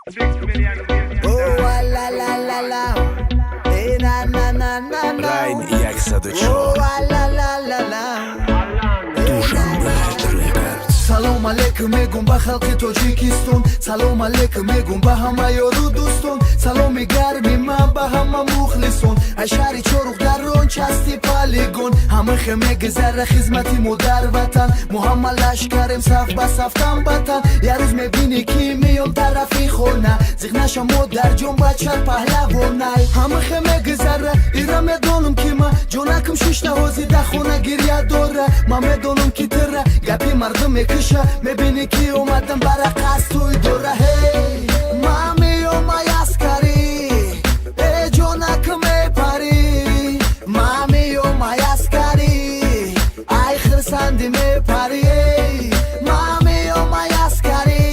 ла ла ла ла на на на на на Райн як садочок. ла ла ла ла Душанбе Records. салом алейкум мегум ба халқи тоҷикистон салом алейкум мегум ба ҳама ёру дӯстон саломи гарми ман ба ҳама мухлисон ай шаҳри чоруғдарон части полигон ҳама хе мегузара хизмати модар ватан мо ҳама лашкарем саф ба сафтан батан як рӯз мебинӣ ки меём тарафи хона зиғнаша модарҷон бача паҳлавонай ҳама хе мегузара ира медонам ки ман ҷонакам шишта ҳозида хона гирья дора ман медонам ки тира гапи мардум мекиша мебинӣ ки омадам барақас туй дора ҳей ман меомай аскарӣ э ҷонакам мепарӣ ман меомай аскарӣ ай хирсанди мепарӣ ман меомай аскарӣ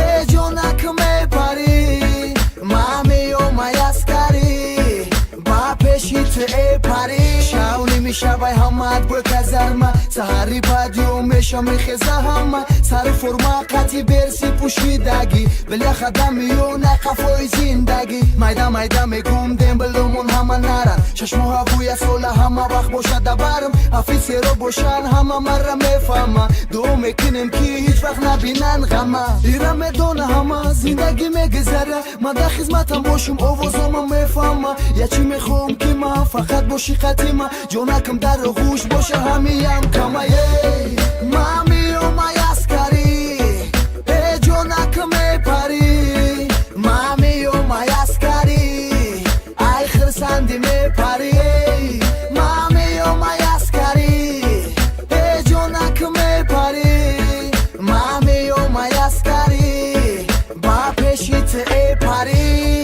э ҷонакам мепарӣ ман меомай аскарӣ ба пеши ту эпарӣ шавни мешавай ҳамаат бо казарма саҳари бадиё меша мехеза ҳама сари форма қати берси пӯшидагӣ беляхада миёна қафои зиндагӣ майда майда мегум дембалумон ҳама наран шашмоҳа буя сола ҳама вақт бошада барм офисеро бошан ҳама марра мефаҳма дуо мекунем ки ҳеҷ вақт набинан ғама ира медона ҳама зиндагӣ мегузара ман дар хизматам бошум овозома мефаҳма я чӣ мехоҳам ки ман фақат боши қати ман ҷонакам дар оғӯш боша ҳамиям камай ман меомай аскарӣ э ҷонакам мепарӣ ман меомай аскарӣ ай хирсанди мепарӣ ман меомай аскарӣ э ҷонакам мепарӣ ман меомай аскарӣ ба пеши ту эпарӣ